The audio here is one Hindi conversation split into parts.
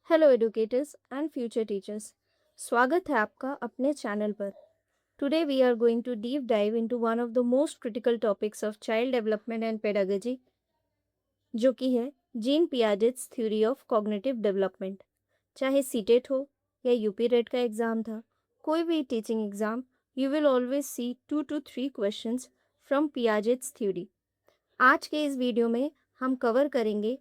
Hello educators and future teachers. स्वागत है आपका अपने चैनल पर। Today we are going to deep dive into one of the most critical topics of child development and pedagogy, जो कि है Jean Piaget's theory of cognitive development. चाहे सीटेट हो या यूपी रेट का एग्जाम था, कोई भी teaching exam, you will always see 2 to 3 questions from Piaget's theory. आज के इस वीडियो में हम कवर करेंगे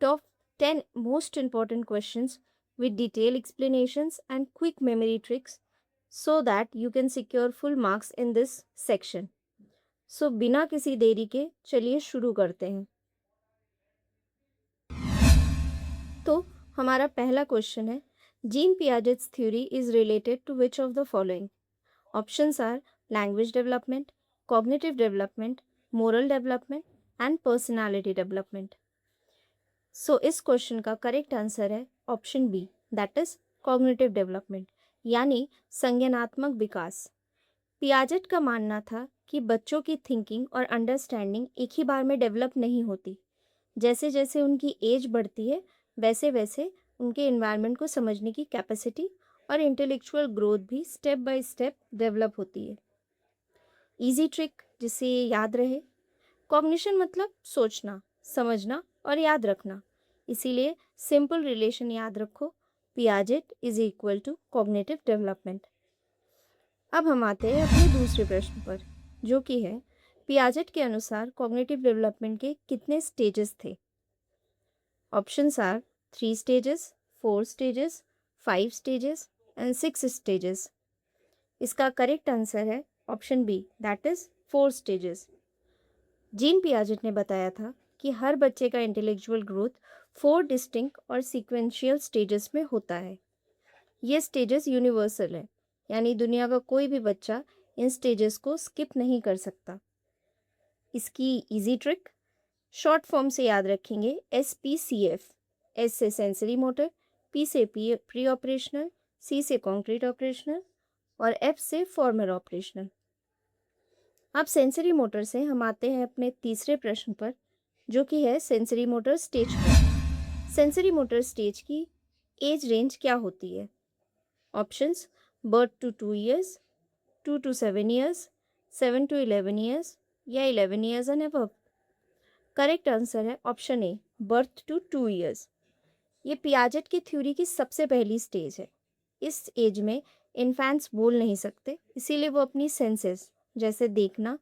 top 10 most important questions with detailed explanations and quick memory tricks so that you can secure full marks in this section. So बिना किसी देरी के चलिए शुरू करते हैं। तो हमारा पहला क्वेश्चन है, Jean Piaget's theory is related to which of the following? Options are language development, cognitive development, moral development and personality development. So इस क्वेश्चन का करेक्ट आंसर है option B, that is cognitive development, यानी संज्ञानात्मक विकास। पियाजेट का मानना था कि बच्चों की थिंकिंग और अंडरस्टैंडिंग एक ही बार में डेवलप नहीं होती। जैसे जैसे उनकी एज बढ़ती है, वैसे वैसे उनके एनवायरनमेंट को समझने की कैपेसिटी और इंटेलेक्चुअल ग्रोथ भी स्टेप बाय स्टेप डेवलप होती है। इजी ट्रिक जिससे ये याद रहे, कॉग्निशन मतलब सोचना, समझना और याद रखना, इसीलिए सिंपल रिलेशन याद रखो, Piaget is equal to cognitive development. अब हम आते हैं अपने दूसरे प्रश्न पर, जो कि है पियाजेट के अनुसार कॉग्निटिव डेवलपमेंट के कितने स्टेजेस थे? Options are 3 stages, 4 stages, 5 stages and 6 stages। इसका करेक्ट आंसर है option B, that is 4 stages। Jean Piaget ने बताया था कि हर बच्चे का इंटेलेक्चुअल ग्रोथ 4 डिस्टिंक्ट और सीक्वेंशियल स्टेजेस में होता है। ये स्टेजेस यूनिवर्सल है, यानी दुनिया का कोई भी बच्चा इन स्टेजेस को स्किप नहीं कर सकता। इसकी इजी ट्रिक, शॉर्ट फॉर्म से याद रखेंगे SPCF। एस से सेंसरी मोटर, पी से प्री ऑपरेशनल, सी से कॉन्क्रीट ऑपरेशनल और एफ से फॉर्मल ऑपरेशनल। अब सेंसरी मोटर से हम आते हैं अपने तीसरे प्रश्न पर, जो कि है सेंसरी मोटर स्टेज पर। सेंसरी मोटर स्टेज की एज रेंज क्या होती है? Options, birth to 2 years, 2 to 7 years, 7 to 11 years या 11 years and above. Correct answer है option A, birth to 2 years। ये पियाजेट की थ्योरी की सबसे पहली स्टेज है। इस एज में इन्फेंट्स बोल नहीं सकते, इसीलिए वो अपनी सेंसेस जैसे देखना,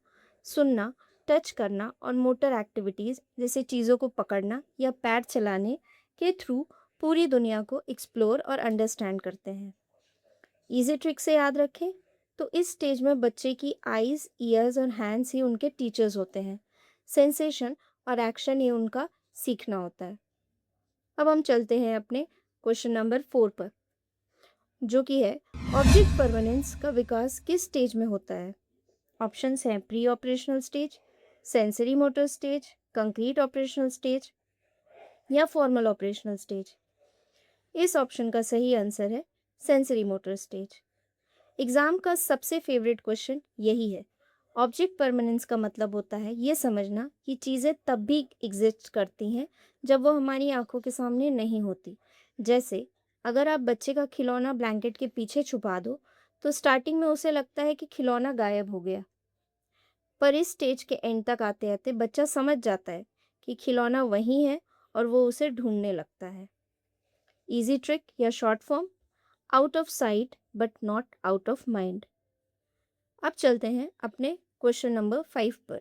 सुनना, टच करना और मोटर एक्टिविटीज़ जैसे चीज़ों को पकड़ना या पैर चलाने के थ्रू पूरी दुनिया को एक्सप्लोर और अंडरस्टैंड करते हैं। इजी ट्रिक से याद रखें तो इस स्टेज में बच्चे की आईज, ईयर्स और हैंड्स ही उनके टीचर्स होते हैं। सेंसेशन और एक्शन ही उनका सीखना होता है। अब हम चलते हैं अपने क्वेश्चन नंबर 4 पर, जो कि है ऑब्जेक्ट परमानेंस का विकास किस स्टेज में होता है? ऑप्शंस हैं pre operational stage, sensory motor stage, concrete operational stage या फॉर्मल ऑपरेशनल स्टेज। इस ऑप्शन का सही आंसर है सेंसरी मोटर स्टेज। एग्जाम का सबसे फेवरेट क्वेश्चन यही है। ऑब्जेक्ट परमानेंस का मतलब होता है ये समझना कि चीज़ें तब भी एग्जिस्ट करती हैं जब वो हमारी आंखों के सामने नहीं होती। जैसे अगर आप बच्चे का खिलौना ब्लैंकेट के पीछे छुपा दो, तो स्टार्टिंग में उसे लगता है कि खिलौना गायब हो गया, पर इस स्टेज के एंड तक आते आते बच्चा समझ जाता है कि खिलौना वहीं है और वो उसे ढूंढने लगता है। इजी ट्रिक या short form, out of site but not out of mind. अब चलते हैं अपने क्वेश्चन नंबर 5 पर,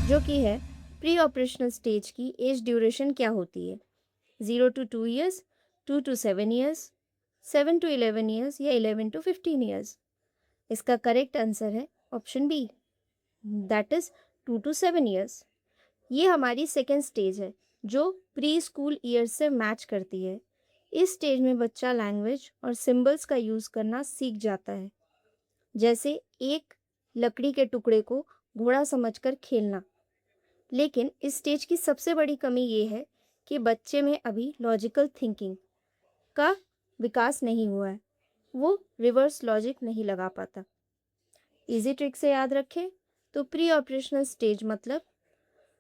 जो कि है प्री ऑपरेशनल स्टेज की एज ड्यूरेशन क्या होती है? 0 to 2 years, 2 to 7 years, 7 to 11 years या 11 to 15 years। इसका करेक्ट आंसर है option B, that is 2 to 7 years। ये हमारी सेकेंड स्टेज है जो प्री स्कूल ईयर्स से मैच करती है। इस स्टेज में बच्चा लैंग्वेज और सिंबल्स का यूज़ करना सीख जाता है, जैसे एक लकड़ी के टुकड़े को घोड़ा समझकर खेलना। लेकिन इस स्टेज की सबसे बड़ी कमी ये है कि बच्चे में अभी लॉजिकल थिंकिंग का विकास नहीं हुआ है, वो रिवर्स लॉजिक नहीं लगा पाता। इजी ट्रिक से याद रखें तो प्री ऑपरेशनल स्टेज मतलब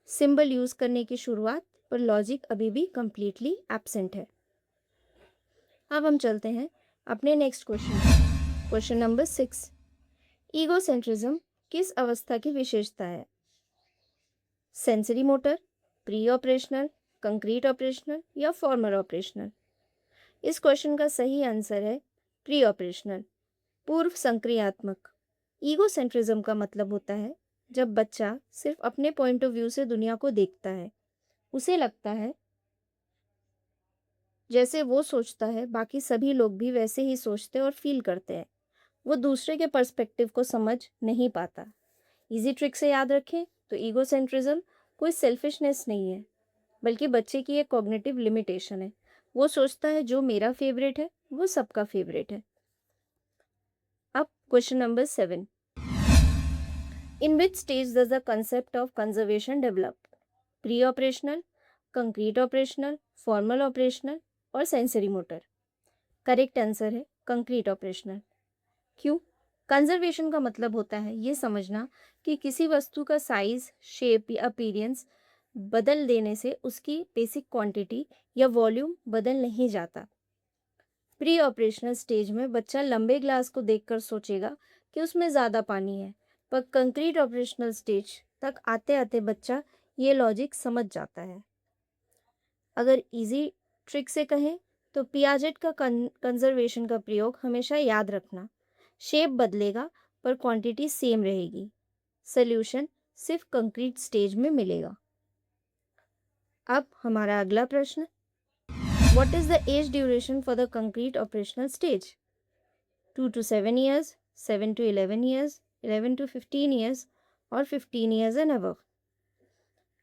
सिंबल यूज़ करने की शुरुआत, पर लॉजिक अभी भी कंप्लीटली एब्सेंट है। अब हम चलते हैं अपने next question. Question number 6, egocentrism किस अवस्था की विशेषता है? Sensory motor, pre operational, concrete operational या फॉर्मल ऑपरेशनल? इस क्वेश्चन का सही आंसर है प्री ऑपरेशनल, पूर्व संक्रियात्मक। ईगोसेंट्रिज्म का मतलब होता है जब बच्चा सिर्फ अपने पॉइंट ऑफ व्यू से दुनिया को देखता है। उसे लगता है जैसे वो सोचता है बाकी सभी लोग भी वैसे ही सोचते और फील करते हैं। वो दूसरे के पर्सपेक्टिव को समझ नहीं पाता। इजी ट्रिक से याद रखें तो ईगोसेंट्रिज्म कोई सेल्फिशनेस नहीं है, बल्कि बच्चे की एक कॉग्निटिव लिमिटेशन है। वो सोचता है जो मेरा फेवरेट है वो सबका फेवरेट है। अब question number 7, in which stage does the concept of conservation develop? Pre operational, concrete operational, formal operational और सेंसरी मोटर? करेक्ट आंसर है कंक्रीट ऑपरेशनल। क्यों? कंजर्वेशन का मतलब होता है ये समझना कि किसी वस्तु का साइज, शेप या अपीयरेंस बदल देने से उसकी बेसिक क्वांटिटी या वॉल्यूम बदल नहीं जाता। प्री ऑपरेशनल स्टेज में बच्चा लंबे ग्लास को देखकर सोचेगा कि उसमें ज़्यादा पानी है, पर कंक्रीट ऑपरेशनल स्टेज तक आते आते बच्चा ये लॉजिक समझ जाता है। अगर इजी ट्रिक से कहें तो पियाजेट का कंजर्वेशन का प्रयोग हमेशा याद रखना। शेप बदलेगा पर क्वांटिटी सेम रहेगी। सॉल्यूशन सिर्फ कंक्रीट स्टेज में मिलेगा। अब हमारा अगला प्रश्न, what is the age duration for the concrete operational stage? 2 to 7 years, 7 to 11 years, 11 to 15 years और 15 years एंड above?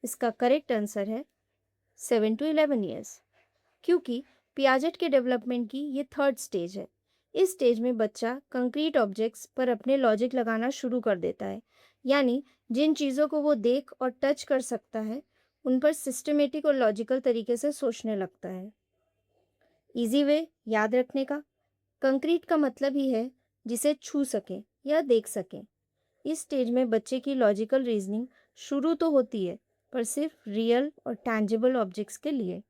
इसका करेक्ट आंसर है 7 to 11 years, क्योंकि पियाजेट के डेवलपमेंट की ये थर्ड स्टेज है। इस स्टेज में बच्चा कंक्रीट ऑब्जेक्ट्स पर अपने लॉजिक लगाना शुरू कर देता है, यानी जिन चीज़ों को वो देख और टच कर सकता है उन पर सिस्टमेटिक और लॉजिकल तरीके से सोचने लगता है। इजी वे याद रखने का, कंक्रीट का मतलब ही है जिसे छू सकें या देख सकें। इस स्टेज में बच्चे की लॉजिकल रीजनिंग शुरू तो होती है, पर सिर्फ रियल और टैंजिबल ऑब्जेक्ट्स के लिए।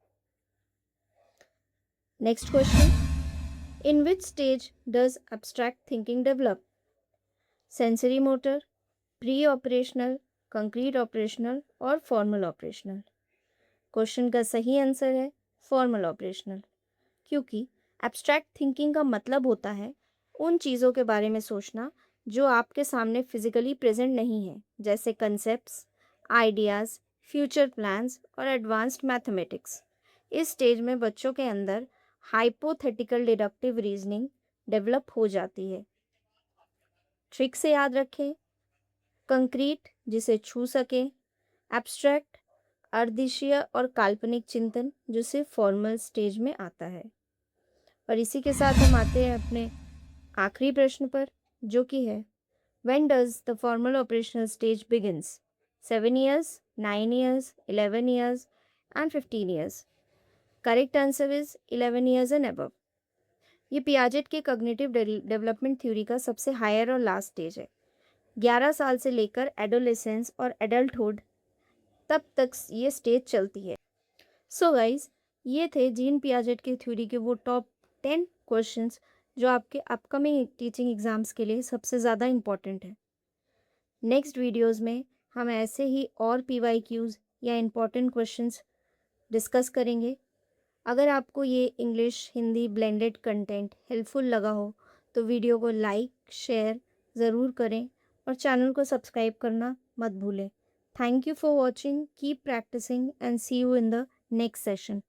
Next question, in which stage does abstract thinking develop? Sensory motor, pre operational, concrete operational और फॉर्मल ऑपरेशनल? क्वेश्चन का सही आंसर है फॉर्मल ऑपरेशनल, क्योंकि एब्स्ट्रैक्ट थिंकिंग का मतलब होता है उन चीज़ों के बारे में सोचना जो आपके सामने फिजिकली प्रेजेंट नहीं है, जैसे कंसेप्ट्स, आइडियाज़, फ्यूचर प्लान्स और एडवांस्ड मैथमेटिक्स। इस स्टेज में बच्चों के अंदर हाइपोथेटिकल डिडक्टिव रीजनिंग डेवलप हो जाती है। ट्रिक से याद रखें, कंक्रीट जिसे छू सके, एब्स्ट्रैक्ट अर्दिशीय और काल्पनिक चिंतन जो सिर्फ फॉर्मल स्टेज में आता है। और इसी के साथ हम आते हैं अपने आखिरी प्रश्न पर, जो कि है when does the formal operational stage begins? 7 years, 9 years, 11 years and 15 years? Correct answer is 11 years and above। ये पियाजेट के कॉग्निटिव डेवलपमेंट थ्योरी का सबसे हायर और लास्ट स्टेज है। 11 साल से लेकर एडोलेसेंस और एडल्टहुड तब तक ये स्टेज चलती है। सो गाइज, ये थे जीन पियाजेट की थ्योरी के वो टॉप 10 क्वेश्चंस जो आपके अपकमिंग टीचिंग एग्जाम्स के लिए सबसे ज़्यादा इम्पॉर्टेंट है। नेक्स्ट वीडियोस में हम ऐसे ही और PYQs या इम्पॉर्टेंट क्वेश्चंस डिस्कस करेंगे। अगर आपको ये English Hindi blended content helpful लगा हो तो वीडियो को लाइक शेयर ज़रूर करें और चैनल को सब्सक्राइब करना मत भूलें। Thank you for watching, keep practicing and see you in the next session.